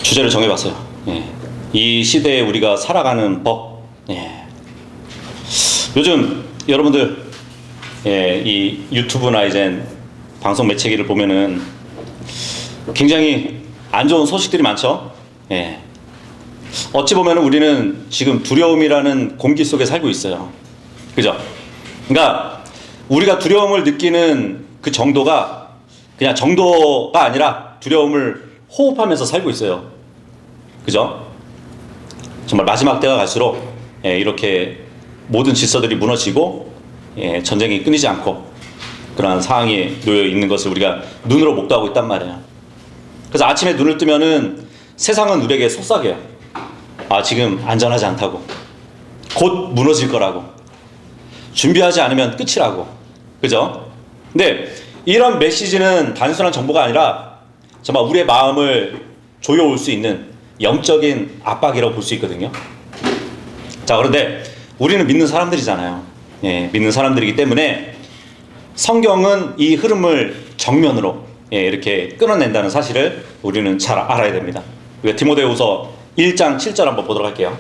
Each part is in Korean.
주제를 정해봤어요. 예. 이 시대에 우리가 살아가는 법. 예. 요즘 여러분들 이 유튜브나 이제 방송 매체기를 보면은 굉장히 안 좋은 소식들이 많죠. 예. 어찌 보면 우리는 지금 두려움이라는 공기 속에 살고 있어요. 그죠? 그러니까 우리가 두려움을 느끼는 그 정도가 그냥 정도가 아니라 두려움을 호흡하면서 살고 있어요. 그죠? 정말 마지막 때가 갈수록 이렇게 모든 질서들이 무너지고 전쟁이 끊이지 않고 그러한 상황이 놓여 있는 것을 우리가 눈으로 목도하고 있단 말이에요. 그래서 아침에 눈을 뜨면은 세상은 우리에게 속삭여요. 아, 지금 안전하지 않다고, 곧 무너질 거라고, 준비하지 않으면 끝이라고. 그죠? 근데 이런 메시지는 단순한 정보가 아니라 정말 우리의 마음을 조여올 수 있는 영적인 압박이라고 볼 수 있거든요. 자, 그런데 우리는 믿는 사람들이잖아요. 예, 믿는 사람들이기 때문에 성경은 이 흐름을 정면으로 이렇게 끊어낸다는 사실을 우리는 잘 알아야 됩니다. 우리가 디모데후서 1장 7절 한번 보도록 할게요.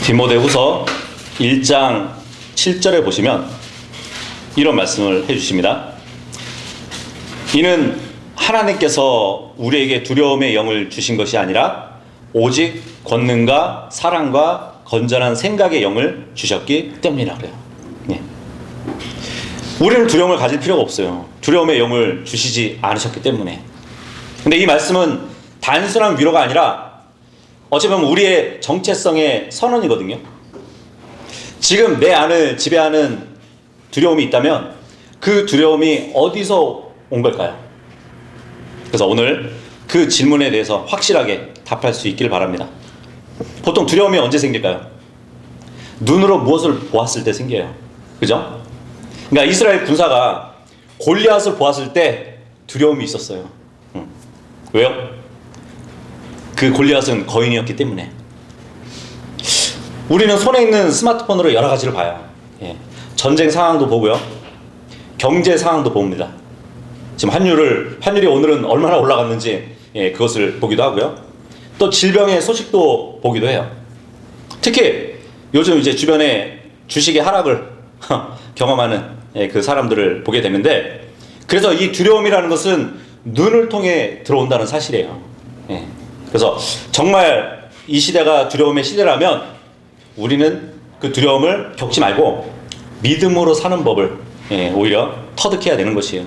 디모데후서 1장 7절에 보시면 이런 말씀을 해주십니다. 이는 하나님께서 우리에게 두려움의 영을 주신 것이 아니라 오직 권능과 사랑과 건전한 생각의 영을 주셨기 때문이라 그래요. 예. 우리는 두려움을 가질 필요가 없어요. 두려움의 영을 주시지 않으셨기 때문에. 근데 이 말씀은 단순한 위로가 아니라 어쩌면 우리의 정체성의 선언이거든요. 지금 내 안을 지배하는 두려움이 있다면 그 두려움이 어디서 온 걸까요? 그래서 오늘 그 질문에 대해서 확실하게 답할 수 있기를 바랍니다. 보통 두려움이 언제 생길까요? 눈으로 무엇을 보았을 때 생겨요. 그죠? 그러니까 이스라엘 군사가 골리앗을 보았을 때 두려움이 있었어요. 왜요? 그 골리앗은 거인이었기 때문에. 우리는 손에 있는 스마트폰으로 여러 가지를 봐요. 예. 전쟁 상황도 보고요, 경제 상황도 봅니다. 지금 환율이 오늘은 얼마나 올라갔는지 그것을 보기도 하고요. 또 질병의 소식도 보기도 해요. 특히 요즘 이제 주변에 주식의 하락을 경험하는 그 사람들을 보게 되는데, 그래서 이 두려움이라는 것은 눈을 통해 들어온다는 사실이에요. 그래서 정말 이 시대가 두려움의 시대라면 우리는 그 두려움을 겪지 말고 믿음으로 사는 법을 오히려 터득해야 되는 것이에요.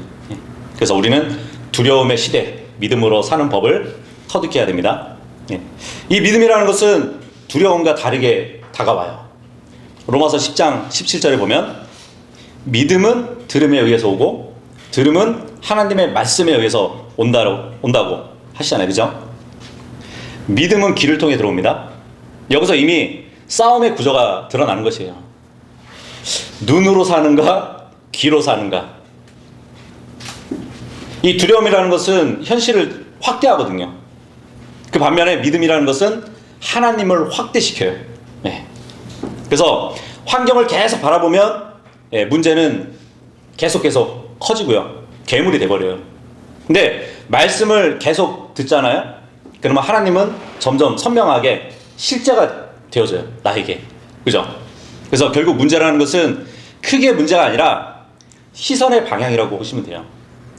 그래서 우리는 두려움의 시대, 믿음으로 사는 법을 터득해야 됩니다. 이 믿음이라는 것은 두려움과 다르게 다가와요. 로마서 10장 17절에 보면 믿음은 들음에 의해서 오고 들음은 하나님의 말씀에 의해서 온다고 하시잖아요. 그죠? 믿음은 귀를 통해 들어옵니다. 여기서 이미 싸움의 구조가 드러나는 것이에요. 눈으로 사는가, 귀로 사는가. 이 두려움이라는 것은 현실을 확대하거든요. 그 반면에 믿음이라는 것은 하나님을 확대시켜요. 그래서 환경을 계속 바라보면 문제는 계속 커지고요, 괴물이 돼버려요. 근데 말씀을 계속 듣잖아요. 그러면 하나님은 점점 선명하게 실제가 되어져요, 나에게. 그죠? 그래서 결국 문제라는 것은 크게 문제가 아니라 시선의 방향이라고 보시면 돼요.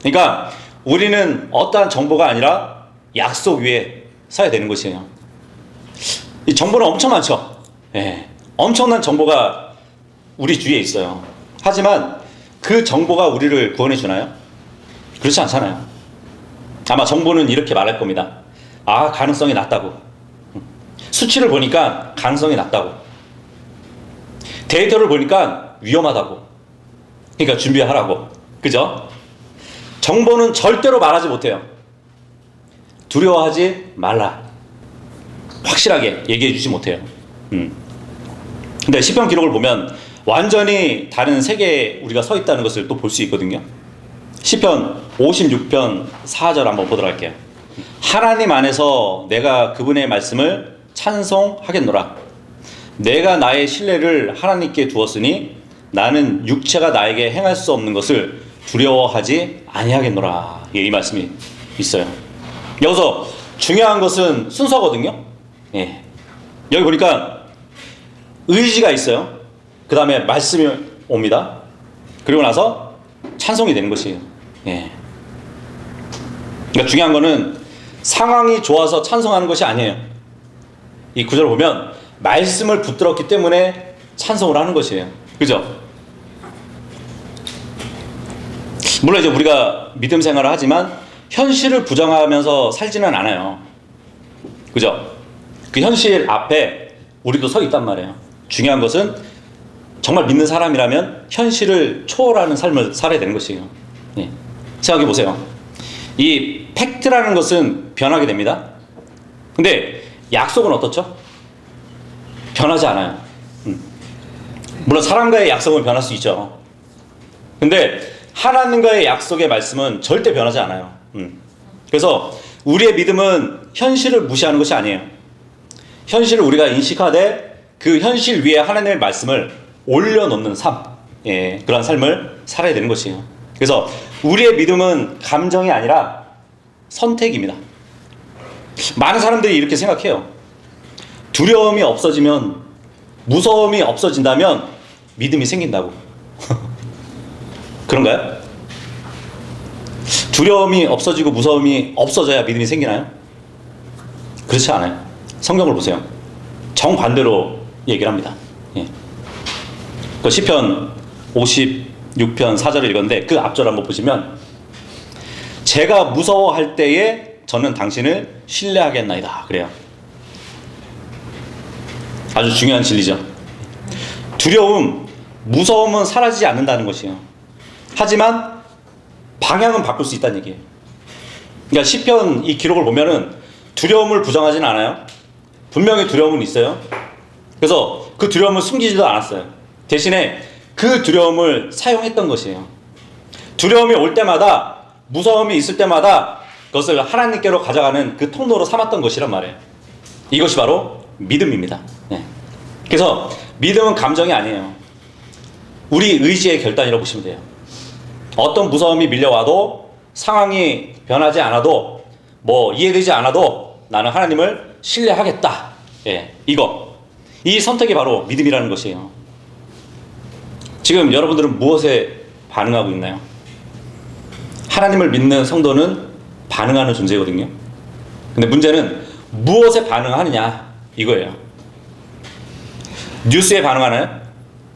그러니까 우리는 어떠한 정보가 아니라 약속 위에 서야 되는 것이에요. 이 정보는 엄청 많죠. 엄청난 정보가 우리 주위에 있어요. 하지만 그 정보가 우리를 구원해 주나요? 그렇지 않잖아요. 아마 정보는 이렇게 말할 겁니다. 아, 가능성이 낮다고. 수치를 보니까 가능성이 낮다고. 데이터를 보니까 위험하다고. 그러니까 준비하라고. 그죠? 정보는 절대로 말하지 못해요. 두려워하지 말라. 확실하게 얘기해 주지 못해요. 근데 시편 기록을 보면 완전히 다른 세계에 우리가 서 있다는 것을 또 볼 수 있거든요. 시편 56편 4절 한번 보도록 할게요. 하나님 안에서 내가 그분의 말씀을 찬송하겠노라. 내가 나의 신뢰를 하나님께 두었으니 나는 육체가 나에게 행할 수 없는 것을 두려워하지 아니하겠노라. 이 말씀이 있어요. 여기서 중요한 것은 순서거든요. 예. 여기 보니까 의지가 있어요. 그 다음에 말씀이 옵니다. 그리고 나서 찬송이 되는 것이에요. 예. 그러니까 중요한 거는 상황이 좋아서 찬송하는 것이 아니에요. 이 구절을 보면 말씀을 붙들었기 때문에 찬송을 하는 것이에요. 그죠? 물론 이제 우리가 믿음 생활을 하지만 현실을 부정하면서 살지는 않아요. 그죠? 그 현실 앞에 우리도 서 있단 말이에요. 중요한 것은 정말 믿는 사람이라면 현실을 초월하는 삶을 살아야 되는 것이에요. 예. 생각해 보세요. 이 팩트라는 것은 변하게 됩니다. 근데 약속은 어떻죠? 변하지 않아요. 물론 사람과의 약속은 변할 수 있죠. 근데 하나님과의 약속의 말씀은 절대 변하지 않아요. 그래서 우리의 믿음은 현실을 무시하는 것이 아니에요. 현실을 우리가 인식하되 그 현실 위에 하나님의 말씀을 올려놓는 삶, 예, 그런 삶을 살아야 되는 것이에요. 그래서 우리의 믿음은 감정이 아니라 선택입니다. 많은 사람들이 이렇게 생각해요. 두려움이 없어지면, 무서움이 없어진다면 믿음이 생긴다고. 그런가요? 두려움이 없어지고 무서움이 없어져야 믿음이 생기나요? 그렇지 않아요. 성경을 보세요. 정반대로 얘기를 합니다. 예. 그 시편 56편 4절을 읽었는데 그 앞절 한번 보시면 제가 무서워할 때에 저는 당신을 신뢰하겠나이다. 그래요. 아주 중요한 진리죠. 두려움, 무서움은 사라지지 않는다는 것이에요. 하지만 방향은 바꿀 수 있다는 얘기예요. 그러니까 시편 이 기록을 보면은 두려움을 부정하지는 않아요. 분명히 두려움은 있어요. 그래서 그 두려움을 숨기지도 않았어요. 대신에 그 두려움을 사용했던 것이에요. 두려움이 올 때마다, 무서움이 있을 때마다 그것을 하나님께로 가져가는 그 통로로 삼았던 것이란 말이에요. 이것이 바로 믿음입니다. 네. 그래서 믿음은 감정이 아니에요. 우리 의지의 결단이라고 보시면 돼요. 어떤 무서움이 밀려와도 상황이 변하지 않아도 뭐 이해되지 않아도 나는 하나님을 신뢰하겠다. 예, 이 선택이 바로 믿음이라는 것이에요. 지금 여러분들은 무엇에 반응하고 있나요? 하나님을 믿는 성도는 반응하는 존재거든요. 근데 문제는 무엇에 반응하느냐 이거예요. 뉴스에 반응하나요?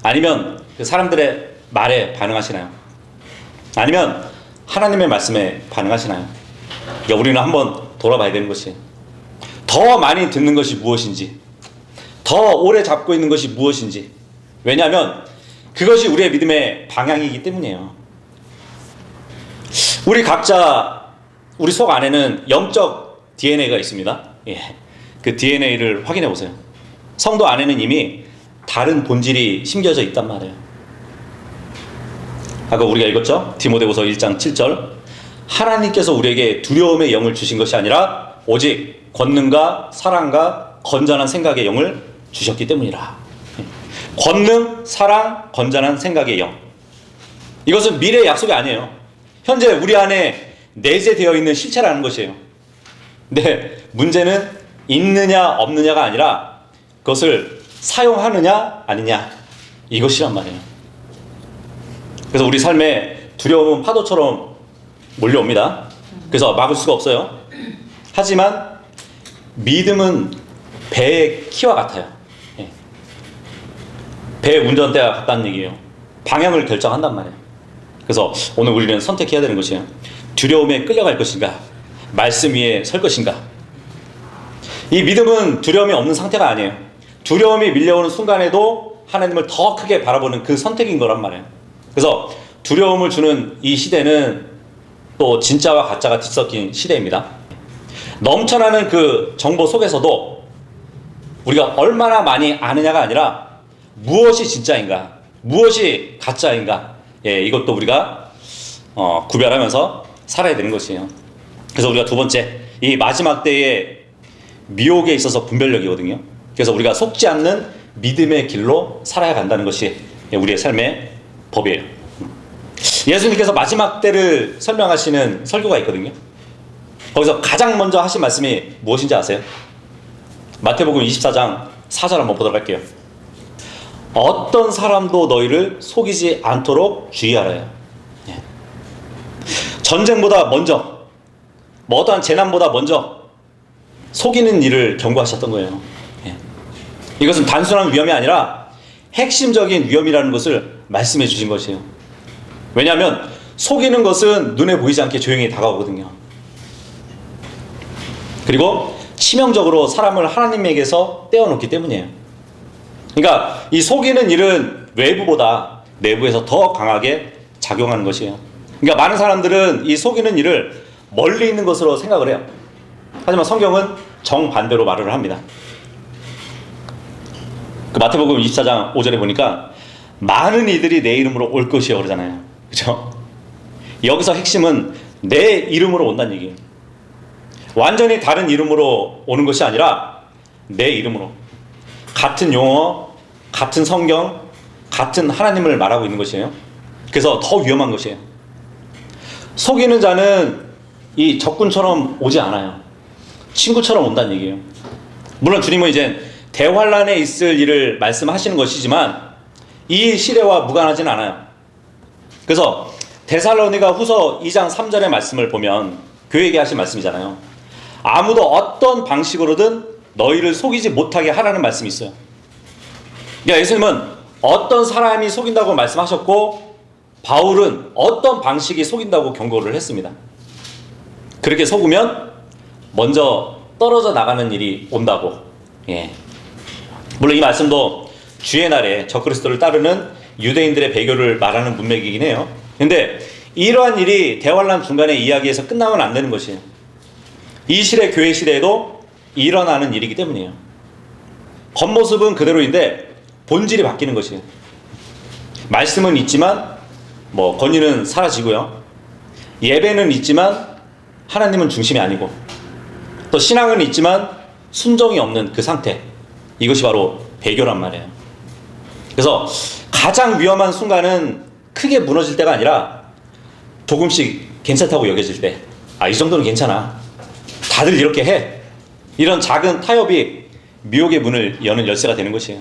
아니면 그 사람들의 말에 반응하시나요? 아니면 하나님의 말씀에 반응하시나요? 그러니까 우리는 한번 돌아봐야 되는 것이 더 많이 듣는 것이 무엇인지, 더 오래 잡고 있는 것이 무엇인지. 왜냐하면 그것이 우리의 믿음의 방향이기 때문이에요. 우리 각자 우리 속 안에는 영적 DNA가 있습니다. 예. 그 DNA를 확인해 보세요. 성도 안에는 이미 다른 본질이 심겨져 있단 말이에요. 아까 우리가 읽었죠? 디모데후서 1장 7절. 하나님께서 우리에게 두려움의 영을 주신 것이 아니라 오직 권능과 사랑과 건전한 생각의 영을 주셨기 때문이라. 권능, 사랑, 건전한 생각의 영. 이것은 미래의 약속이 아니에요. 현재 우리 안에 내재되어 있는 실체라는 것이에요. 근데 문제는 있느냐 없느냐가 아니라 그것을 사용하느냐 아니냐 이것이란 말이에요. 그래서 우리 삶에 두려움은 파도처럼 몰려옵니다. 그래서 막을 수가 없어요. 하지만 믿음은 배의 키와 같아요. 예. 배의 운전대와 같다는 얘기예요. 방향을 결정한단 말이에요. 그래서 오늘 우리는 선택해야 되는 것이에요. 두려움에 끌려갈 것인가, 말씀 위에 설 것인가. 이 믿음은 두려움이 없는 상태가 아니에요. 두려움이 밀려오는 순간에도 하나님을 더 크게 바라보는 그 선택인 거란 말이에요. 그래서 두려움을 주는 이 시대는 또 진짜와 가짜가 뒤섞인 시대입니다. 넘쳐나는 그 정보 속에서도 우리가 얼마나 많이 아느냐가 아니라 무엇이 진짜인가, 무엇이 가짜인가, 예, 이것도 우리가 구별하면서 살아야 되는 것이에요. 그래서 우리가 두 번째, 이 마지막 때의 미혹에 있어서 분별력이거든요. 그래서 우리가 속지 않는 믿음의 길로 살아야 간다는 것이 우리의 삶의 법이에요. 예수님께서 마지막 때를 설명하시는 설교가 있거든요. 거기서 가장 먼저 하신 말씀이 무엇인지 아세요? 마태복음 24장 4절 한번 보도록 할게요. 어떤 사람도 너희를 속이지 않도록 주의하라요. 예. 전쟁보다 먼저, 뭐 어떠한 재난보다 먼저 속이는 일을 경고하셨던 거예요. 예. 이것은 단순한 위험이 아니라 핵심적인 위험이라는 것을 말씀해 주신 것이에요. 왜냐하면 속이는 것은 눈에 보이지 않게 조용히 다가오거든요. 그리고 치명적으로 사람을 하나님에게서 떼어놓기 때문이에요. 그러니까 이 속이는 일은 외부보다 내부에서 더 강하게 작용하는 것이에요. 그러니까 많은 사람들은 이 속이는 일을 멀리 있는 것으로 생각을 해요. 하지만 성경은 정반대로 말을 합니다. 그 마태복음 24장 5절에 보니까 많은 이들이 내 이름으로 올 것이요 그러잖아요. 그렇죠? 여기서 핵심은 내 이름으로 온다는 얘기예요. 완전히 다른 이름으로 오는 것이 아니라 내 이름으로, 같은 용어, 같은 성경, 같은 하나님을 말하고 있는 것이에요. 그래서 더 위험한 것이에요. 속이는 자는 이 적군처럼 오지 않아요. 친구처럼 온다는 얘기예요. 물론 주님은 이제 대환란에 있을 일을 말씀하시는 것이지만 이 시대와 무관하지는 않아요. 그래서 데살로니가 후서 2장 3절의 말씀을 보면 교회에게 하신 말씀이잖아요. 아무도 어떤 방식으로든 너희를 속이지 못하게 하라는 말씀이 있어요. 그러니까 예수님은 어떤 사람이 속인다고 말씀하셨고 바울은 어떤 방식이 속인다고 경고를 했습니다. 그렇게 속으면 먼저 떨어져 나가는 일이 온다고. 예. 물론 이 말씀도 주의 날에 적그리스도를 따르는 유대인들의 배교를 말하는 문맥이긴 해요. 근데 이러한 일이 대환란 중간의 이야기에서 끝나면 안 되는 것이에요. 이 시대 교회 시대에도 일어나는 일이기 때문이에요. 겉모습은 그대로인데 본질이 바뀌는 것이에요. 말씀은 있지만 권위는 사라지고요. 예배는 있지만 하나님은 중심이 아니고, 또 신앙은 있지만 순종이 없는 그 상태, 이것이 바로 배교란 말이에요. 그래서 가장 위험한 순간은 크게 무너질 때가 아니라 조금씩 괜찮다고 여겨질 때, 이 정도는 괜찮아, 다들 이렇게 해, 이런 작은 타협이 미혹의 문을 여는 열쇠가 되는 것이에요.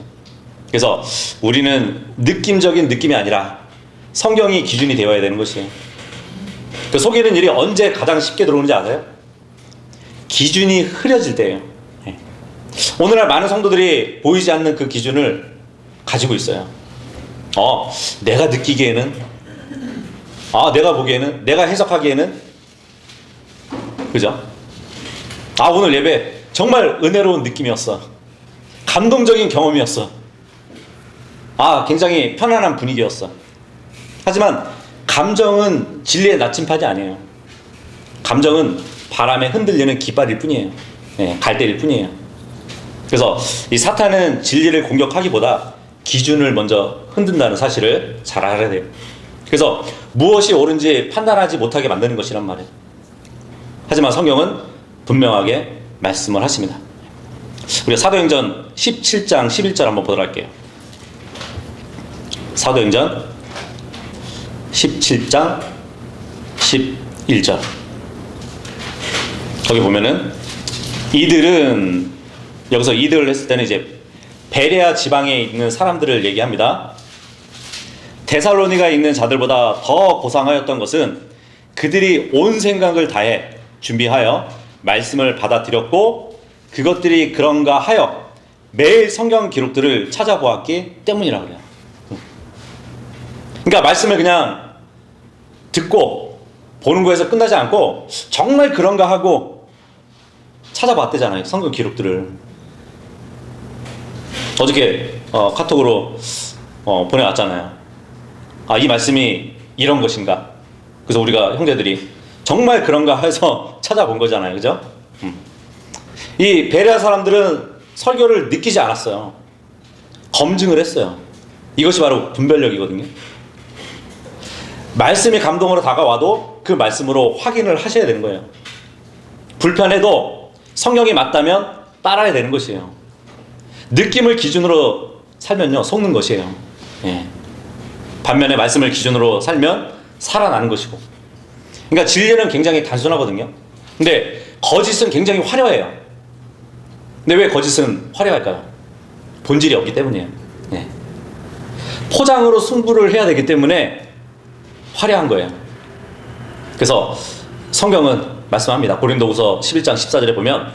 그래서 우리는 느낌적인 느낌이 아니라 성경이 기준이 되어야 되는 것이에요. 그 속이는 일이 언제 가장 쉽게 들어오는지 아세요? 기준이 흐려질 때예요. 오늘날 많은 성도들이 보이지 않는 그 기준을 가지고 있어요. 내가 느끼기에는, 내가 보기에는, 내가 해석하기에는, 그죠? 오늘 예배 정말 은혜로운 느낌이었어, 감동적인 경험이었어, 굉장히 편안한 분위기였어. 하지만 감정은 진리의 나침판이 아니에요. 감정은 바람에 흔들리는 깃발일 뿐이에요. 갈대일 뿐이에요. 그래서 이 사탄은 진리를 공격하기보다 기준을 먼저 흔든다는 사실을 잘 알아야 돼요. 그래서 무엇이 옳은지 판단하지 못하게 만드는 것이란 말이에요. 하지만 성경은 분명하게 말씀을 하십니다. 우리가 사도행전 17장 11절 한번 보도록 할게요. 사도행전 17장 11절. 거기 보면은 이들은, 여기서 이들을 했을 때는 이제 베레아 지방에 있는 사람들을 얘기합니다. 데살로니가에 있는 자들보다 더 고상하였던 것은 그들이 온 생각을 다해 준비하여 말씀을 받아들였고 그것들이 그런가 하여 매일 성경 기록들을 찾아보았기 때문이라 그래요. 그러니까 말씀을 그냥 듣고 보는 거에서 끝나지 않고 정말 그런가 하고 찾아봤대잖아요, 성경 기록들을. 어저께 카톡으로 보내왔잖아요. 이 말씀이 이런 것인가. 그래서 우리가 형제들이 정말 그런가 해서 찾아본 거잖아요, 그죠? 이 베레아 사람들은 설교를 느끼지 않았어요. 검증을 했어요. 이것이 바로 분별력이거든요. 말씀이 감동으로 다가와도 그 말씀으로 확인을 하셔야 되는 거예요. 불편해도 성경이 맞다면 따라야 되는 것이에요. 느낌을 기준으로 살면요, 속는 것이에요. 반면에 말씀을 기준으로 살면 살아나는 것이고. 그러니까 진리는 굉장히 단순하거든요. 근데 거짓은 굉장히 화려해요. 근데 왜 거짓은 화려할까요? 본질이 없기 때문이에요. 예. 포장으로 승부를 해야 되기 때문에 화려한 거예요. 그래서 성경은 말씀합니다. 고린도후서 11장 14절에 보면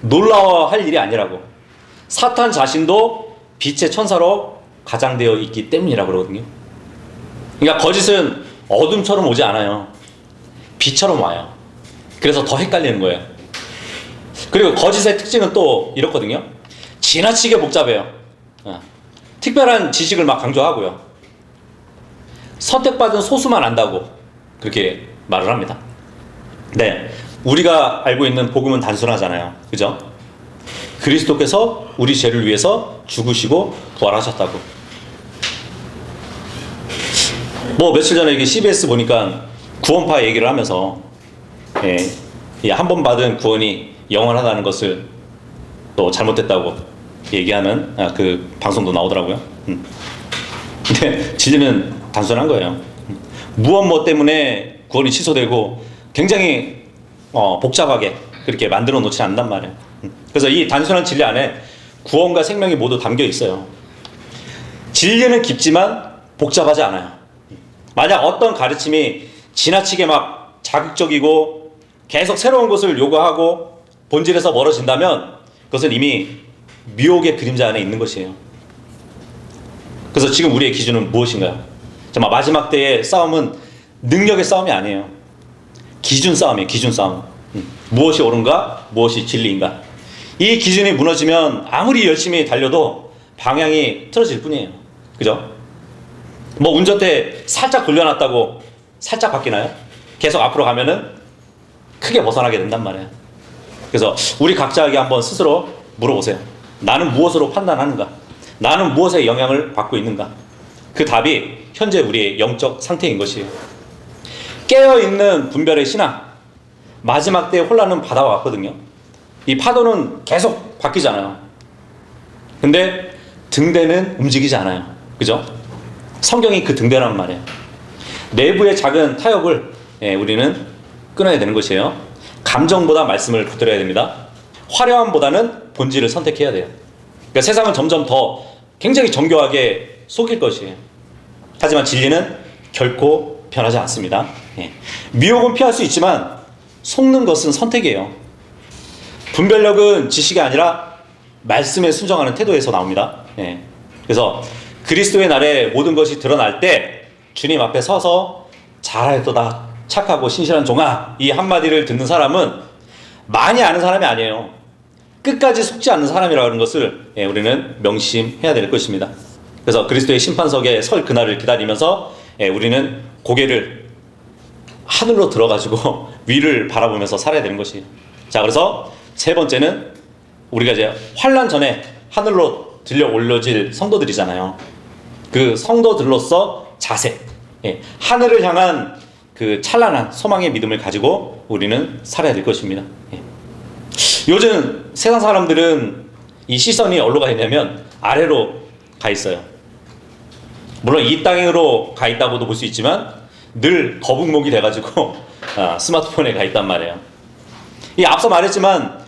놀라워할 일이 아니라고, 사탄 자신도 빛의 천사로 가장되어 있기 때문이라고 그러거든요. 그러니까 거짓은 어둠처럼 오지 않아요. 빛처럼 와요. 그래서 더 헷갈리는 거예요. 그리고 거짓의 특징은 또 이렇거든요. 지나치게 복잡해요. 특별한 지식을 막 강조하고요. 선택받은 소수만 안다고 그렇게 말을 합니다. 네, 우리가 알고 있는 복음은 단순하잖아요. 그죠? 그리스도께서 우리 죄를 위해서 죽으시고 부활하셨다고. 뭐 며칠 전에 이게 CBS 보니까 구원파 얘기를 하면서 한 번 받은 구원이 영원하다는 것을 또 잘못됐다고 얘기하는 그 방송도 나오더라고요. 근데 진리는 단순한 거예요. 무엇 뭐 때문에 구원이 취소되고 굉장히 복잡하게 그렇게 만들어 놓지 않단 말이에요. 그래서 이 단순한 진리 안에 구원과 생명이 모두 담겨 있어요. 진리는 깊지만 복잡하지 않아요. 만약 어떤 가르침이 지나치게 막 자극적이고 계속 새로운 것을 요구하고 본질에서 멀어진다면 그것은 이미 미혹의 그림자 안에 있는 것이에요. 그래서 지금 우리의 기준은 무엇인가요? 정말 마지막 때의 싸움은 능력의 싸움이 아니에요. 기준 싸움이에요. 기준 싸움. 무엇이 옳은가? 무엇이 진리인가? 이 기준이 무너지면 아무리 열심히 달려도 방향이 틀어질 뿐이에요. 그죠? 뭐 운전대 살짝 돌려놨다고 살짝 바뀌나요? 계속 앞으로 가면은 크게 벗어나게 된단 말이에요. 그래서 우리 각자에게 한번 스스로 물어보세요. 나는 무엇으로 판단하는가? 나는 무엇에 영향을 받고 있는가? 그 답이 현재 우리의 영적 상태인 것이에요. 깨어있는 분별의 신앙, 마지막 때의 혼란은 바다와 같거든요. 이 파도는 계속 바뀌잖아요. 근데 등대는 움직이지 않아요. 그죠? 성경이 그 등대란 말이에요. 내부의 작은 타협을 우리는 끊어야 되는 것이에요. 감정보다 말씀을 붙들어야 됩니다. 화려함보다는 본질을 선택해야 돼요. 그러니까 세상은 점점 더 굉장히 정교하게 속일 것이에요. 하지만 진리는 결코 변하지 않습니다. 미혹은 피할 수 있지만 속는 것은 선택이에요. 분별력은 지식이 아니라 말씀에 순종하는 태도에서 나옵니다. 그래서 그리스도의 날에 모든 것이 드러날 때 주님 앞에 서서 잘하였도다 착하고 신실한 종아, 이 한마디를 듣는 사람은 많이 아는 사람이 아니에요. 끝까지 속지 않는 사람이라는 것을 우리는 명심해야 될 것입니다. 그래서 그리스도의 심판석에 설 그날을 기다리면서 우리는 고개를 하늘로 들어가지고 위를 바라보면서 살아야 되는 것이에요. 자, 그래서 세 번째는 우리가 이제 환난 전에 하늘로 들려 올려질 성도들이잖아요. 그 성도들로서 자세, 하늘을 향한 그 찬란한 소망의 믿음을 가지고 우리는 살아야 될 것입니다. 요즘 세상 사람들은 이 시선이 어디로 가 있냐면 아래로 가 있어요. 물론 이 땅으로 가 있다고도 볼 수 있지만 늘 거북목이 돼가지고 스마트폰에 가 있단 말이에요. 이 앞서 말했지만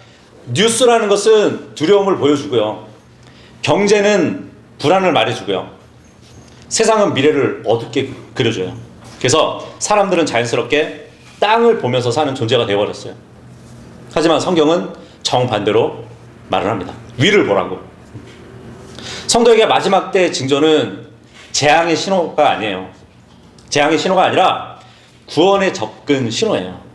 뉴스라는 것은 두려움을 보여주고요. 경제는 불안을 말해주고요. 세상은 미래를 어둡게 그려줘요. 그래서 사람들은 자연스럽게 땅을 보면서 사는 존재가 되어버렸어요. 하지만 성경은 정반대로 말을 합니다. 위를 보라고. 성도에게 마지막 때 징조는 재앙의 신호가 아니에요. 재앙의 신호가 아니라 구원의 접근 신호예요.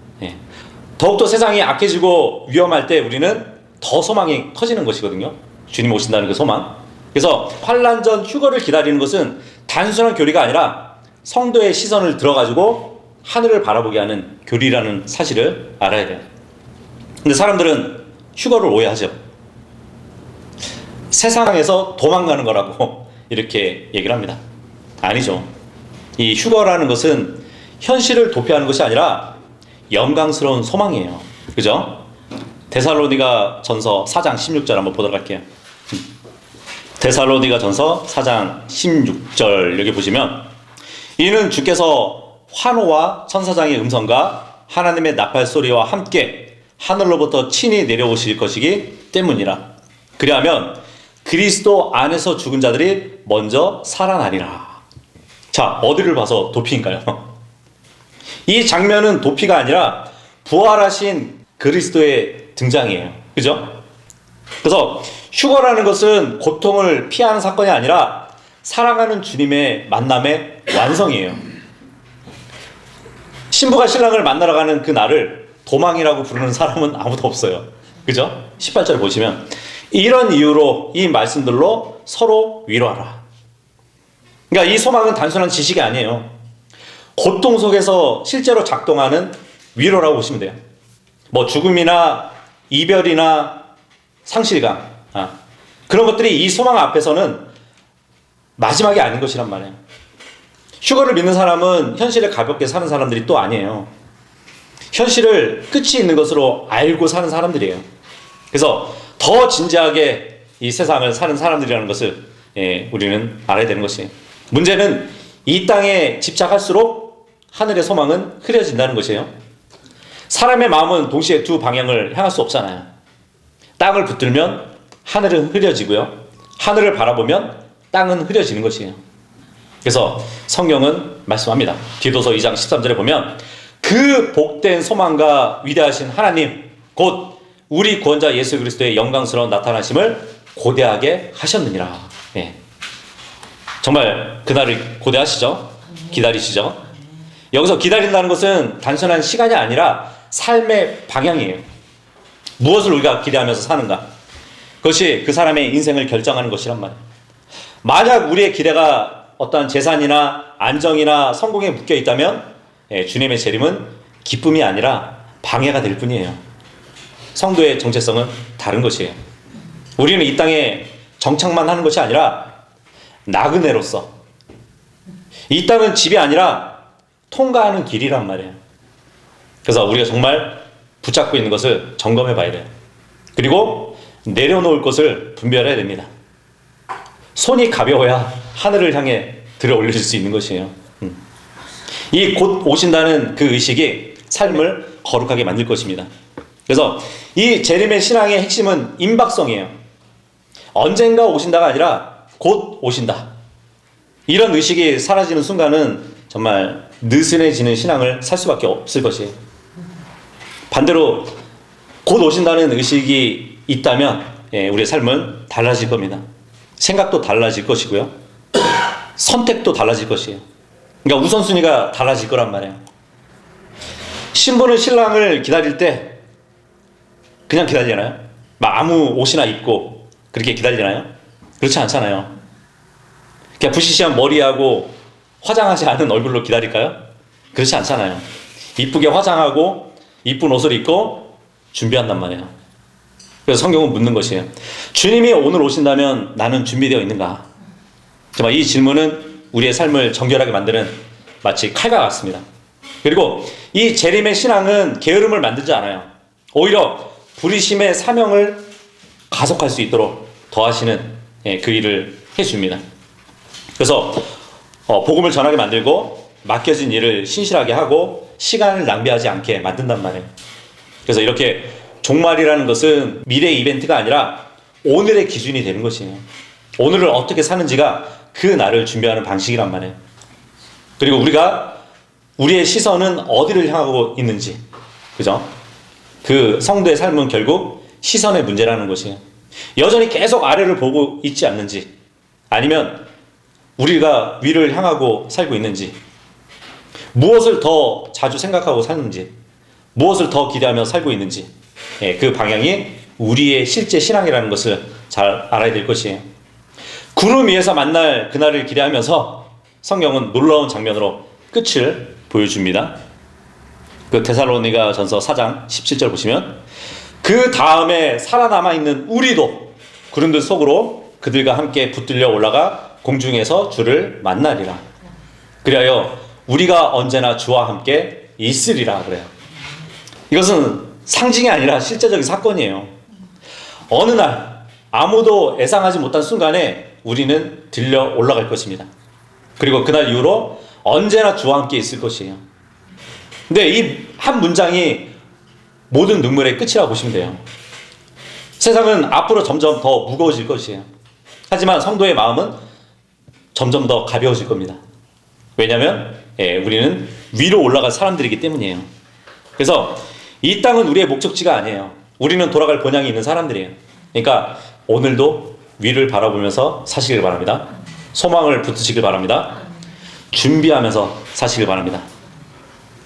더욱더 세상이 악해지고 위험할 때 우리는 더 소망이 커지는 것이거든요. 주님 오신다는 그 소망. 그래서 환난 전 휴거를 기다리는 것은 단순한 교리가 아니라 성도의 시선을 들어가지고 하늘을 바라보게 하는 교리라는 사실을 알아야 돼요. 근데 사람들은 휴거를 오해하죠. 세상에서 도망가는 거라고 이렇게 얘기를 합니다. 아니죠. 이 휴거라는 것은 현실을 도피하는 것이 아니라 영광스러운 소망이에요. 그죠? 데살로니가 전서 4장 16절 한번 보도록 할게요. 데살로니가 전서 4장 16절 여기 보시면 이는 주께서 환호와 천사장의 음성과 하나님의 나팔 소리와 함께 하늘로부터 친히 내려오실 것이기 때문이라. 그리하면 그리스도 안에서 죽은 자들이 먼저 살아나리라. 자, 어디를 봐서 도피인가요? 이 장면은 도피가 아니라 부활하신 그리스도의 등장이에요. 그죠? 그래서 휴거라는 것은 고통을 피하는 사건이 아니라 사랑하는 주님의 만남의 완성이에요. 신부가 신랑을 만나러 가는 그 날을 도망이라고 부르는 사람은 아무도 없어요. 그죠? 18절 보시면 이런 이유로 이 말씀들로 서로 위로하라. 그러니까 이 소망은 단순한 지식이 아니에요. 고통 속에서 실제로 작동하는 위로라고 보시면 돼요. 뭐 죽음이나 이별이나 상실감, 그런 것들이 이 소망 앞에서는 마지막이 아닌 것이란 말이에요. 휴거를 믿는 사람은 현실을 가볍게 사는 사람들이 또 아니에요. 현실을 끝이 있는 것으로 알고 사는 사람들이에요. 그래서 더 진지하게 이 세상을 사는 사람들이라는 것을 우리는 알아야 되는 것이에요. 문제는 이 땅에 집착할수록 하늘의 소망은 흐려진다는 것이에요. 사람의 마음은 동시에 두 방향을 향할 수 없잖아요. 땅을 붙들면 하늘은 흐려지고요. 하늘을 바라보면 땅은 흐려지는 것이에요. 그래서 성경은 말씀합니다. 디도서 2장 13절에 보면 그 복된 소망과 위대하신 하나님 곧 우리 구원자 예수 그리스도의 영광스러운 나타나심을 고대하게 하셨느니라. 정말 그날을 고대하시죠? 기다리시죠? 여기서 기다린다는 것은 단순한 시간이 아니라 삶의 방향이에요. 무엇을 우리가 기대하면서 사는가? 그것이 그 사람의 인생을 결정하는 것이란 말이에요. 만약 우리의 기대가 어떠한 재산이나 안정이나 성공에 묶여 있다면 주님의 재림은 기쁨이 아니라 방해가 될 뿐이에요. 성도의 정체성은 다른 것이에요. 우리는 이 땅에 정착만 하는 것이 아니라 나그네로서 이 땅은 집이 아니라 통과하는 길이란 말이에요. 그래서 우리가 정말 붙잡고 있는 것을 점검해 봐야 돼요. 그리고 내려놓을 것을 분별해야 됩니다. 손이 가벼워야 하늘을 향해 들어 올릴 수 있는 것이에요. 이 곧 오신다는 그 의식이 삶을 거룩하게 만들 것입니다. 그래서 이 재림의 신앙의 핵심은 임박성이에요. 언젠가 오신다가 아니라 곧 오신다. 이런 의식이 사라지는 순간은 정말 느슨해지는 신앙을 살 수밖에 없을 것이에요. 반대로 곧 오신다는 의식이 있다면 우리의 삶은 달라질 겁니다. 생각도 달라질 것이고요. 선택도 달라질 것이에요. 그러니까 우선순위가 달라질 거란 말이에요. 신부는 신랑을 기다릴 때 그냥 기다리나요? 막 아무 옷이나 입고 그렇게 기다리나요? 그렇지 않잖아요. 그냥 부시시한 머리하고 화장하지 않은 얼굴로 기다릴까요? 그렇지 않잖아요. 이쁘게 화장하고 이쁜 옷을 입고 준비한단 말이에요. 그래서 성경은 묻는 것이에요. 주님이 오늘 오신다면 나는 준비되어 있는가? 정말 이 질문은 우리의 삶을 정결하게 만드는 마치 칼과 같습니다. 그리고 이 재림의 신앙은 게으름을 만들지 않아요. 오히려 부르심의 사명을 가속할 수 있도록 더하시는 그 일을 해줍니다. 그래서 복음을 전하게 만들고 맡겨진 일을 신실하게 하고 시간을 낭비하지 않게 만든단 말이에요. 그래서 이렇게 종말이라는 것은 미래 이벤트가 아니라 오늘의 기준이 되는 것이에요. 오늘을 어떻게 사는지가 그 날을 준비하는 방식이란 말이에요. 그리고 우리의 시선은 어디를 향하고 있는지, 그죠? 그 성도의 삶은 결국 시선의 문제라는 것이에요. 여전히 계속 아래를 보고 있지 않는지, 아니면 우리가 위를 향하고 살고 있는지, 무엇을 더 자주 생각하고 사는지, 무엇을 더 기대하며 살고 있는지, 그 방향이 우리의 실제 신앙이라는 것을 잘 알아야 될 것이에요. 구름 위에서 만날 그날을 기대하면서 성경은 놀라운 장면으로 끝을 보여줍니다. 그 데살로니가 전서 4장 17절 보시면 그 다음에 살아남아 있는 우리도 구름들 속으로 그들과 함께 붙들려 올라가 공중에서 주를 만나리라. 그리하여 우리가 언제나 주와 함께 있으리라 그래요. 이것은 상징이 아니라 실제적인 사건이에요. 어느 날 아무도 예상하지 못한 순간에 우리는 들려 올라갈 것입니다. 그리고 그날 이후로 언제나 주와 함께 있을 것이에요. 근데 이 한 문장이 모든 눈물의 끝이라고 보시면 돼요. 세상은 앞으로 점점 더 무거워질 것이에요. 하지만 성도의 마음은 점점 더 가벼워질 겁니다. 왜냐하면 우리는 위로 올라갈 사람들이기 때문이에요. 그래서 이 땅은 우리의 목적지가 아니에요. 우리는 돌아갈 본향이 있는 사람들이에요. 그러니까 오늘도 위를 바라보면서 사시길 바랍니다. 소망을 붙드시길 바랍니다. 준비하면서 사시길 바랍니다.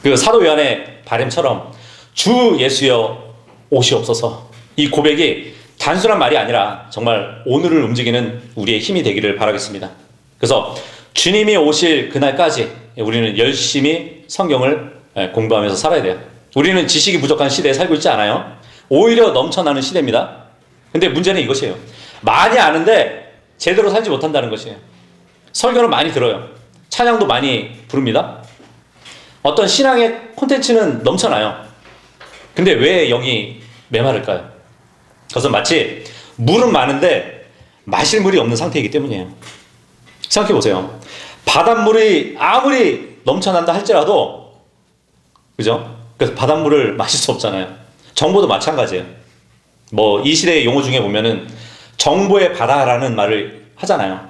그 사도 요한의 바램처럼 주 예수여 오시옵소서, 이 고백이 단순한 말이 아니라 정말 오늘을 움직이는 우리의 힘이 되기를 바라겠습니다. 그래서 주님이 오실 그날까지 우리는 열심히 성경을 공부하면서 살아야 돼요. 우리는 지식이 부족한 시대에 살고 있지 않아요. 오히려 넘쳐나는 시대입니다. 근데 문제는 이것이에요. 많이 아는데 제대로 살지 못한다는 것이에요. 설교는 많이 들어요. 찬양도 많이 부릅니다. 어떤 신앙의 콘텐츠는 넘쳐나요. 근데 왜 영이 메마를까요? 그것은 마치 물은 많은데 마실 물이 없는 상태이기 때문이에요. 생각해 보세요. 바닷물이 아무리 넘쳐난다 할지라도, 그죠? 그래서 바닷물을 마실 수 없잖아요. 정보도 마찬가지예요. 뭐 이 시대의 용어 중에 보면은 정보의 바다라는 말을 하잖아요.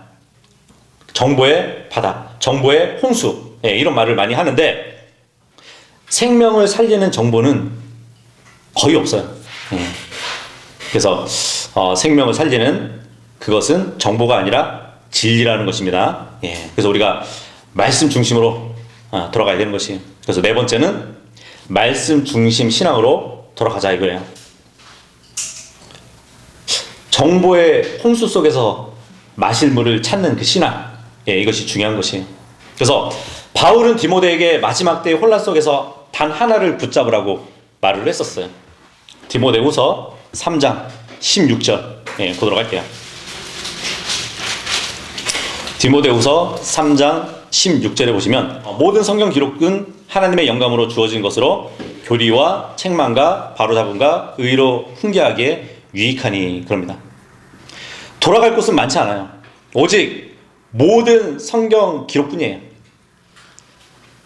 정보의 바다, 정보의 홍수, 이런 말을 많이 하는데 생명을 살리는 정보는 거의 없어요. 그래서 생명을 살리는 그것은 정보가 아니라 진리라는 것입니다. 그래서 우리가 말씀 중심으로 돌아가야 되는 것이에요. 그래서 네 번째는 말씀 중심 신앙으로 돌아가자 이거예요. 정보의 홍수 속에서 마실 물을 찾는 그 신앙, 이것이 중요한 것이에요. 그래서 바울은 디모데에게 마지막 때의 혼란 속에서 단 하나를 붙잡으라고 말을 했었어요. 디모데후서 3장 16절 보도록 할게요. 디모데후서 3장 16절에 보시면 모든 성경 기록은 하나님의 영감으로 주어진 것으로 교리와 책망과 바로잡음과 의로 훈계하기에 유익하니 그럽니다. 돌아갈 곳은 많지 않아요. 오직 모든 성경 기록뿐이에요.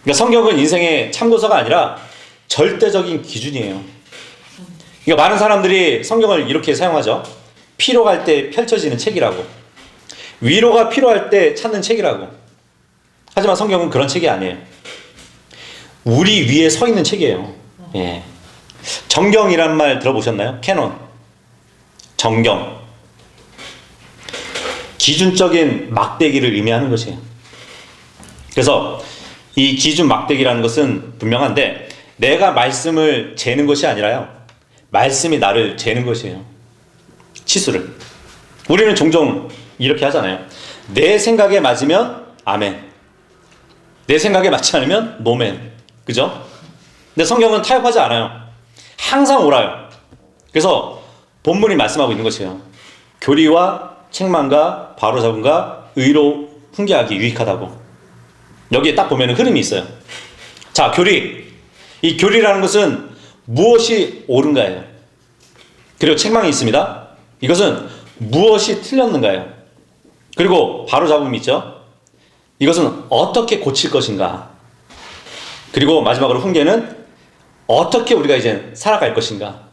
그러니까 성경은 인생의 참고서가 아니라 절대적인 기준이에요. 그러니까 많은 사람들이 성경을 이렇게 사용하죠. 필요할 때 펼쳐지는 책이라고, 위로가 필요할 때 찾는 책이라고. 하지만 성경은 그런 책이 아니에요. 우리 위에 서 있는 책이에요. 정경이란 말 들어보셨나요? 캐논, 정경. 기준적인 막대기를 의미하는 것이에요. 그래서 이 기준 막대기라는 것은 분명한데 내가 말씀을 재는 것이 아니라요, 말씀이 나를 재는 것이에요. 치수를. 우리는 종종 이렇게 하잖아요. 내 생각에 맞으면 아멘, 내 생각에 맞지 않으면 노멘. 그죠? 근데 성경은 타협하지 않아요. 항상 옳아요. 그래서 본문이 말씀하고 있는 것이에요. 교리와 책망과 바로잡음과 의로 훈계하기 유익하다고. 여기에 딱 보면 흐름이 있어요. 자, 교리. 이 교리라는 것은 무엇이 옳은가예요. 그리고 책망이 있습니다. 이것은 무엇이 틀렸는가예요. 그리고 바로잡음이 있죠. 이것은 어떻게 고칠 것인가. 그리고 마지막으로 훈계는 어떻게 우리가 이제 살아갈 것인가.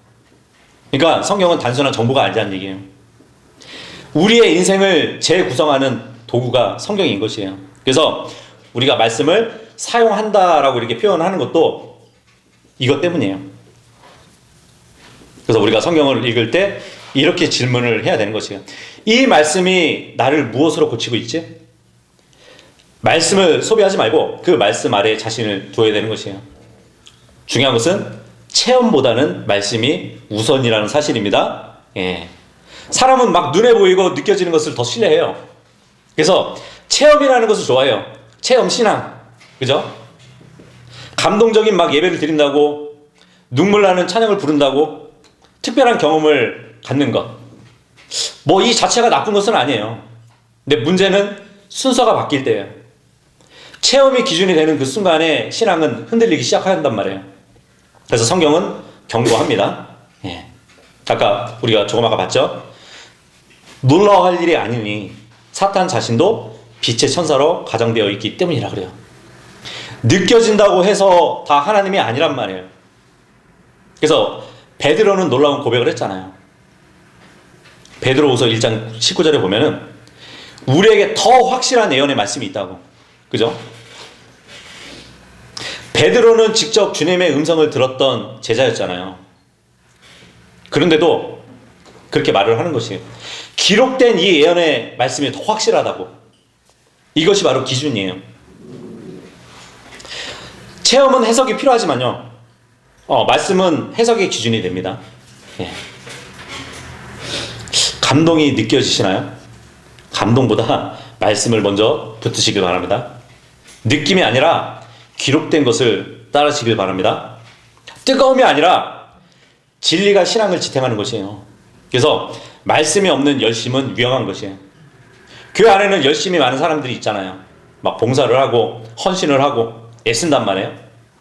그러니까 성경은 단순한 정보가 아니라는 얘기예요. 우리의 인생을 재구성하는 도구가 성경인 것이에요. 그래서 우리가 말씀을 사용한다라고 이렇게 표현하는 것도 이것 때문이에요. 그래서 우리가 성경을 읽을 때 이렇게 질문을 해야 되는 것이에요. 이 말씀이 나를 무엇으로 고치고 있지? 말씀을 소비하지 말고 그 말씀 아래에 자신을 둬야 되는 것이에요. 중요한 것은 체험보다는 말씀이 우선이라는 사실입니다. 사람은 막 눈에 보이고 느껴지는 것을 더 신뢰해요. 그래서 체험이라는 것을 좋아해요. 체험 신앙. 그죠? 감동적인 막 예배를 드린다고, 눈물 나는 찬양을 부른다고, 특별한 경험을 갖는 것. 뭐 이 자체가 나쁜 것은 아니에요. 근데 문제는 순서가 바뀔 때예요. 체험이 기준이 되는 그 순간에 신앙은 흔들리기 시작한단 말이에요. 그래서 성경은 경고합니다. 아까 우리가 조금 아까 봤죠? 놀라워할 일이 아니니 사탄 자신도 빛의 천사로 가정되어 있기 때문이라 그래요. 느껴진다고 해서 다 하나님이 아니란 말이에요. 그래서 베드로는 놀라운 고백을 했잖아요. 베드로후서 1장 19절에 보면은 우리에게 더 확실한 예언의 말씀이 있다고. 그죠? 베드로는 직접 주님의 음성을 들었던 제자였잖아요. 그런데도 그렇게 말을 하는 것이에요. 기록된 이 예언의 말씀이 더 확실하다고. 이것이 바로 기준이에요. 체험은 해석이 필요하지만요. 말씀은 해석의 기준이 됩니다. 예. 감동이 느껴지시나요? 감동보다 말씀을 먼저 붙드시길 바랍니다. 느낌이 아니라 기록된 것을 따르시길 바랍니다. 뜨거움이 아니라 진리가 신앙을 지탱하는 것이에요. 그래서 말씀이 없는 열심은 위험한 것이에요. 교회 안에는 열심히 많은 사람들이 있잖아요. 막 봉사를 하고 헌신을 하고 애쓴단 말이에요.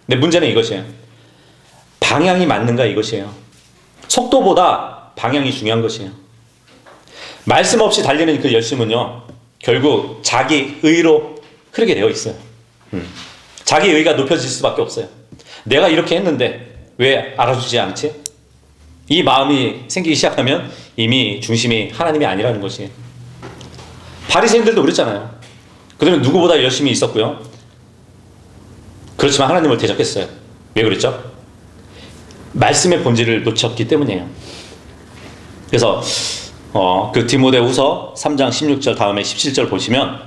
근데 문제는 이것이에요. 방향이 맞는가 이것이에요. 속도보다 방향이 중요한 것이에요. 말씀 없이 달리는 그 열심은요, 결국 자기 의로 흐르게 되어 있어요. 자기 의가 높여질 수밖에 없어요. 내가 이렇게 했는데 왜 알아주지 않지? 이 마음이 생기기 시작하면 이미 중심이 하나님이 아니라는 것이에요. 바리새인들도 그랬잖아요. 그들은 누구보다 열심히 있었고요. 그렇지만 하나님을 대적했어요. 왜 그랬죠? 말씀의 본질을 놓쳤기 때문이에요. 그래서 그 디모데후서 3장 16절 다음에 17절 보시면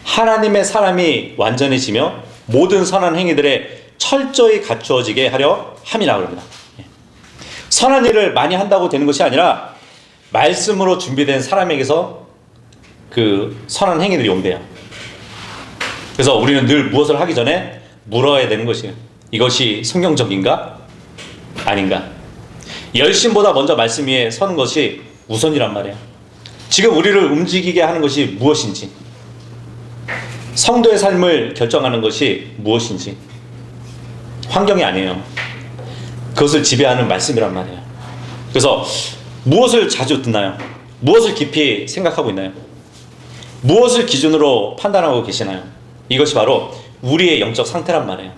하나님의 사람이 완전해지며 모든 선한 행위들에 철저히 갖추어지게 하려 함이라 그럽니다. 선한 일을 많이 한다고 되는 것이 아니라 말씀으로 준비된 사람에게서 그 선한 행위들이 온대요. 그래서 우리는 늘 무엇을 하기 전에 물어야 되는 것이에요. 이것이 성경적인가? 아닌가? 열심보다 먼저 말씀 위에 서는 것이 우선이란 말이에요. 지금 우리를 움직이게 하는 것이 무엇인지, 성도의 삶을 결정하는 것이 무엇인지, 환경이 아니에요. 그것을 지배하는 말씀이란 말이에요. 그래서 무엇을 자주 듣나요? 무엇을 깊이 생각하고 있나요? 무엇을 기준으로 판단하고 계시나요? 이것이 바로 우리의 영적 상태란 말이에요.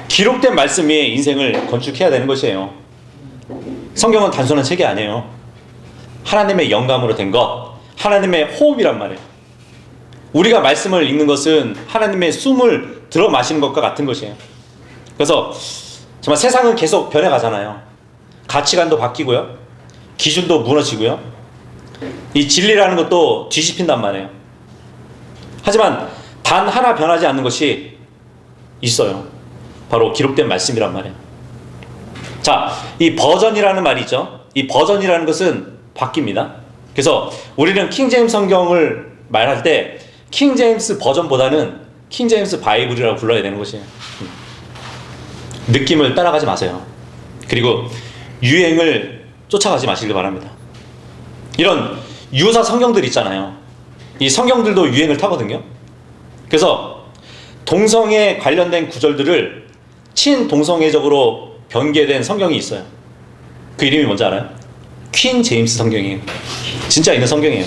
기록된 말씀 위에 인생을 건축해야 되는 것이에요. 성경은 단순한 책이 아니에요. 하나님의 영감으로 된 것, 하나님의 호흡이란 말이에요. 우리가 말씀을 읽는 것은 하나님의 숨을 들어 마시는 것과 같은 것이에요. 그래서 정말 세상은 계속 변해가잖아요. 가치관도 바뀌고요. 기준도 무너지고요. 이 진리라는 것도 뒤집힌단 말이에요. 하지만 단 하나 변하지 않는 것이 있어요. 바로 기록된 말씀이란 말이에요. 자, 이 버전이라는 말이 있죠. 이 버전이라는 것은 바뀝니다. 그래서 우리는 킹제임스 성경을 말할 때 킹제임스 버전보다는 킹제임스 바이블이라고 불러야 되는 것이에요. 느낌을 따라가지 마세요. 그리고 유행을 쫓아가지 마시길 바랍니다. 이런 유사 성경들 있잖아요. 이 성경들도 유행을 타거든요. 그래서 동성애 관련된 구절들을 친동성애적으로 변개된 성경이 있어요. 그 이름이 뭔지 알아요? 퀸 제임스 성경이에요. 진짜 있는 성경이에요.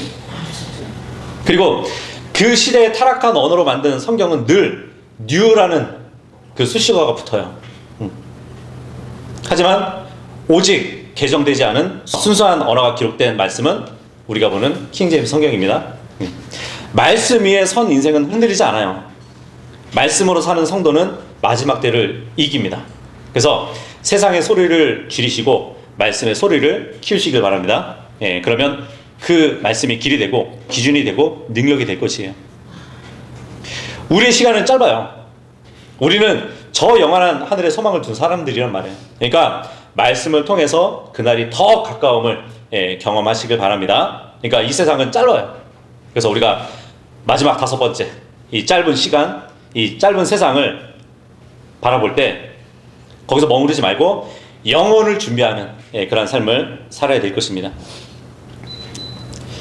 그리고 그 시대의 타락한 언어로 만든 성경은 늘 뉴라는 그 수식어가 붙어요. 하지만 오직 개정되지 않은 순수한 언어가 기록된 말씀은 우리가 보는 킹제임스 성경입니다. 말씀 위에 선 인생은 흔들리지 않아요. 말씀으로 사는 성도는 마지막 때를 이깁니다. 그래서 세상의 소리를 줄이시고 말씀의 소리를 키우시길 바랍니다. 그러면 그 말씀이 길이 되고 기준이 되고 능력이 될 것이에요. 우리의 시간은 짧아요. 우리는 저 영원한 하늘에 소망을 둔 사람들이란 말이에요. 그러니까 말씀을 통해서 그날이 더 가까움을 경험하시길 바랍니다. 그러니까 이 세상은 짧아요. 그래서 우리가 마지막 5번째, 이 짧은 시간, 이 짧은 세상을 바라볼 때 거기서 머무르지 말고 영혼을 준비하는 그런 삶을 살아야 될 것입니다.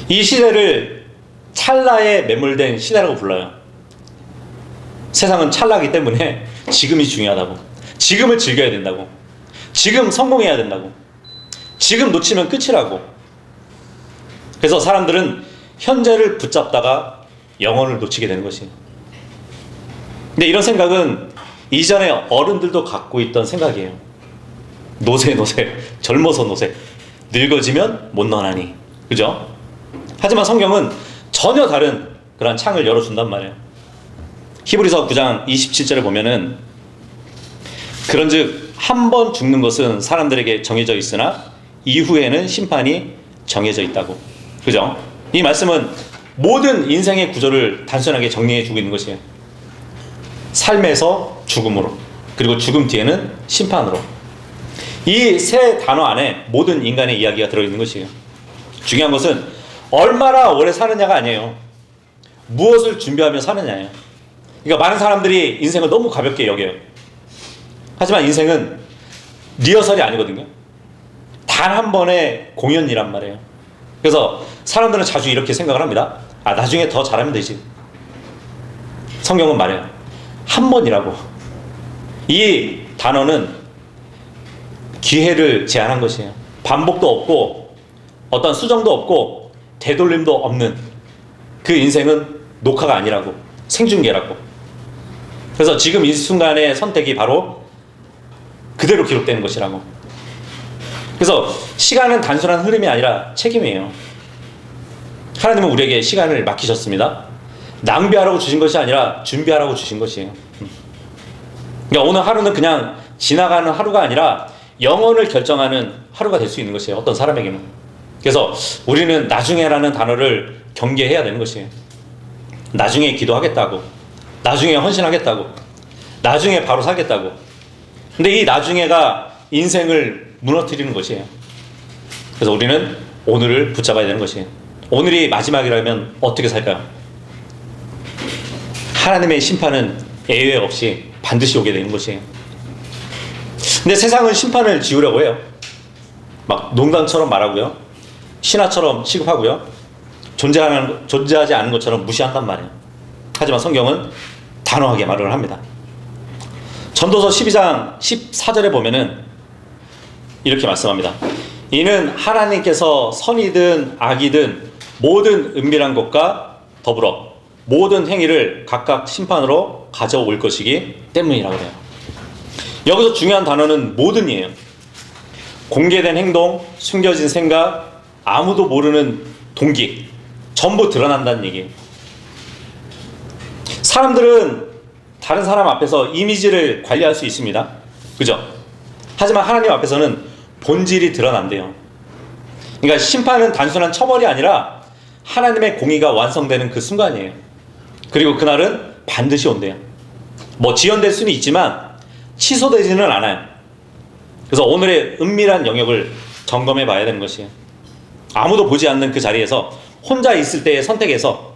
이 시대를 찰나에 매몰된 시대라고 불러요. 세상은 찰나기 때문에 지금이 중요하다고, 지금을 즐겨야 된다고, 지금 성공해야 된다고, 지금 놓치면 끝이라고. 그래서 사람들은 현재를 붙잡다가 영혼을 놓치게 되는 것이에요. 근데 이런 생각은 이전에 어른들도 갖고 있던 생각이에요. 노세 젊어서 노세 늙어지면 못 너나니. 그죠? 하지만 성경은 전혀 다른 그런 창을 열어준단 말이에요. 히브리서 9장 27절에 보면은 그런즉 한 번 죽는 것은 사람들에게 정해져 있으나 이후에는 심판이 정해져 있다고. 그죠? 이 말씀은 모든 인생의 구조를 단순하게 정리해 주고 있는 것이에요. 삶에서 죽음으로, 그리고 죽음 뒤에는 심판으로. 이 세 단어 안에 모든 인간의 이야기가 들어있는 것이에요. 중요한 것은 얼마나 오래 사느냐가 아니에요. 무엇을 준비하며 사느냐예요. 그러니까 많은 사람들이 인생을 너무 가볍게 여겨요. 하지만 인생은 리허설이 아니거든요. 단 한 번의 공연이란 말이에요. 그래서 사람들은 자주 이렇게 생각을 합니다. 아, 나중에 더 잘하면 되지. 성경은 말해요. 한 번이라고. 이 단어는 기회를 제한한 것이에요. 반복도 없고 어떤 수정도 없고 되돌림도 없는 그 인생은 녹화가 아니라고, 생중계라고. 그래서 지금 이 순간의 선택이 바로 그대로 기록되는 것이라고. 그래서 시간은 단순한 흐름이 아니라 책임이에요. 하나님은 우리에게 시간을 맡기셨습니다. 낭비하라고 주신 것이 아니라 준비하라고 주신 것이에요. 그러니까 오늘 하루는 그냥 지나가는 하루가 아니라 영혼을 결정하는 하루가 될 수 있는 것이에요. 어떤 사람에게는. 그래서 우리는 나중에라는 단어를 경계해야 되는 것이에요. 나중에 기도하겠다고, 나중에 헌신하겠다고, 나중에 바로 살겠다고. 근데 이 나중에가 인생을 무너뜨리는 것이에요. 그래서 우리는 오늘을 붙잡아야 되는 것이에요. 오늘이 마지막이라면 어떻게 살까요? 하나님의 심판은 예외 없이 반드시 오게 되는 것이에요. 근데 세상은 심판을 지우려고 해요. 막 농담처럼 말하고요, 신화처럼 취급하고요, 존재하지 않은 것처럼 무시한단 말이에요. 하지만 성경은 단호하게 말을 합니다. 전도서 12장 14절에 보면은 이렇게 말씀합니다. 이는 하나님께서 선이든 악이든 모든 은밀한 것과 더불어 모든 행위를 각각 심판으로 가져올 것이기 때문이라고 해요. 여기서 중요한 단어는 모든이에요. 공개된 행동, 숨겨진 생각, 아무도 모르는 동기, 전부 드러난다는 얘기예요. 사람들은 다른 사람 앞에서 이미지를 관리할 수 있습니다. 그죠? 하지만 하나님 앞에서는 본질이 드러난대요. 그러니까 심판은 단순한 처벌이 아니라 하나님의 공의가 완성되는 그 순간이에요. 그리고 그날은 반드시 온대요. 뭐 지연될 수는 있지만 취소되지는 않아요. 그래서 오늘의 은밀한 영역을 점검해 봐야 되는 것이에요. 아무도 보지 않는 그 자리에서 혼자 있을 때의 선택에서,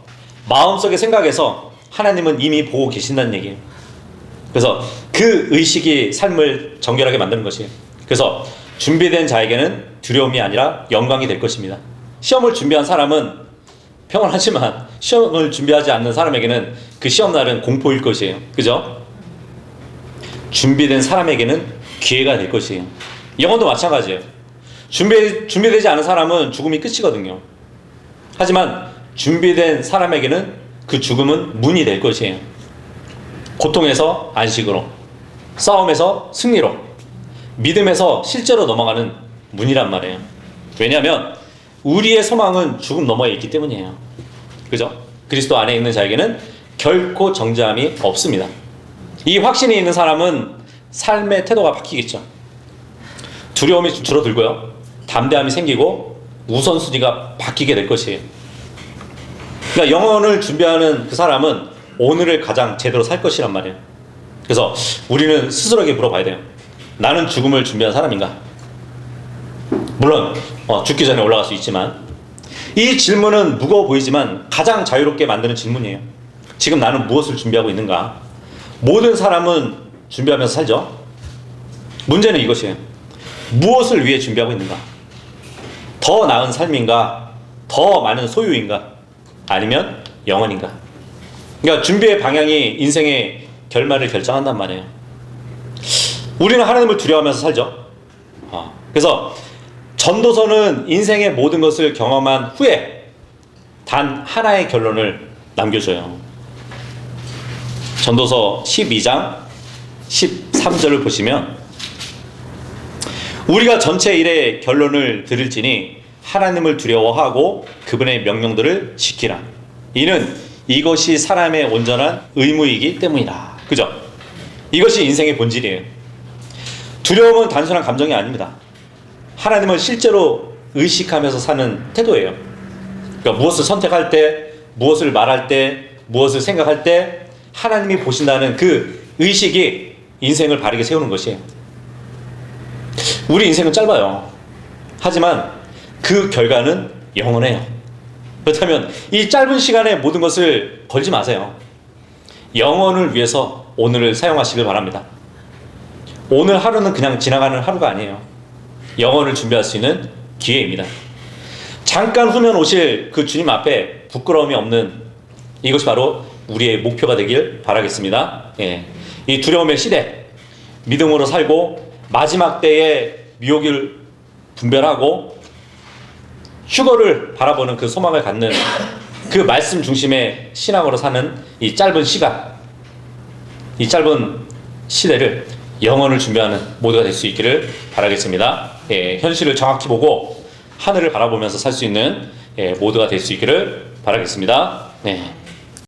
마음속의 생각에서 하나님은 이미 보고 계신다는 얘기예요. 그래서 그 의식이 삶을 정결하게 만드는 것이에요. 그래서 준비된 자에게는 두려움이 아니라 영광이 될 것입니다. 시험을 준비한 사람은 평온하지만 시험을 준비하지 않는 사람에게는 그 시험날은 공포일 것이에요. 그죠? 준비된 사람에게는 기회가 될 것이에요. 영혼도 마찬가지예요. 준비되지 않은 사람은 죽음이 끝이거든요. 하지만 준비된 사람에게는 그 죽음은 문이 될 것이에요. 고통에서 안식으로, 싸움에서 승리로, 믿음에서 실제로 넘어가는 문이란 말이에요. 왜냐하면 우리의 소망은 죽음 너머에 있기 때문이에요. 그죠? 그리스도 안에 있는 자에게는 결코 정죄함이 없습니다. 이 확신이 있는 사람은 삶의 태도가 바뀌겠죠. 두려움이 줄어들고요, 담대함이 생기고 우선순위가 바뀌게 될 것이에요. 그러니까 영혼을 준비하는 그 사람은 오늘을 가장 제대로 살 것이란 말이에요. 그래서 우리는 스스로에게 물어봐야 돼요. 나는 죽음을 준비한 사람인가? 물론 죽기 전에 올라갈 수 있지만, 이 질문은 무거워 보이지만 가장 자유롭게 만드는 질문이에요. 지금 나는 무엇을 준비하고 있는가? 모든 사람은 준비하면서 살죠. 문제는 이것이에요. 무엇을 위해 준비하고 있는가? 더 나은 삶인가? 더 많은 소유인가? 아니면 영원인가? 그러니까 준비의 방향이 인생의 결말을 결정한단 말이에요. 우리는 하나님을 두려워하면서 살죠. 그래서 전도서는 인생의 모든 것을 경험한 후에 단 하나의 결론을 남겨줘요. 전도서 12장 13절을 보시면, 우리가 전체 일의 결론을 들을지니 하나님을 두려워하고 그분의 명령들을 지키라. 이는 이것이 사람의 온전한 의무이기 때문이다. 그죠? 이것이 인생의 본질이에요. 두려움은 단순한 감정이 아닙니다. 하나님을 실제로 의식하면서 사는 태도예요. 그러니까 무엇을 선택할 때, 무엇을 말할 때, 무엇을 생각할 때 하나님이 보신다는 그 의식이 인생을 바르게 세우는 것이에요. 우리 인생은 짧아요. 하지만 그 결과는 영원해요. 그렇다면 이 짧은 시간에 모든 것을 걸지 마세요. 영원을 위해서 오늘을 사용하시길 바랍니다. 오늘 하루는 그냥 지나가는 하루가 아니에요. 영원을 준비할 수 있는 기회입니다. 잠깐 후면 오실 그 주님 앞에 부끄러움이 없는 이것이 바로 우리의 목표가 되길 바라겠습니다. 예. 이 두려움의 시대, 믿음으로 살고 마지막 때에 미혹을 분별하고 휴거를 바라보는 그 소망을 갖는 그 말씀 중심의 신앙으로 사는 이 짧은 시간, 이 짧은 시대를 영원을 준비하는 모두가 될 수 있기를 바라겠습니다. 예, 현실을 정확히 보고 하늘을 바라보면서 살 수 있는 모두가 될 수 있기를 바라겠습니다. 네.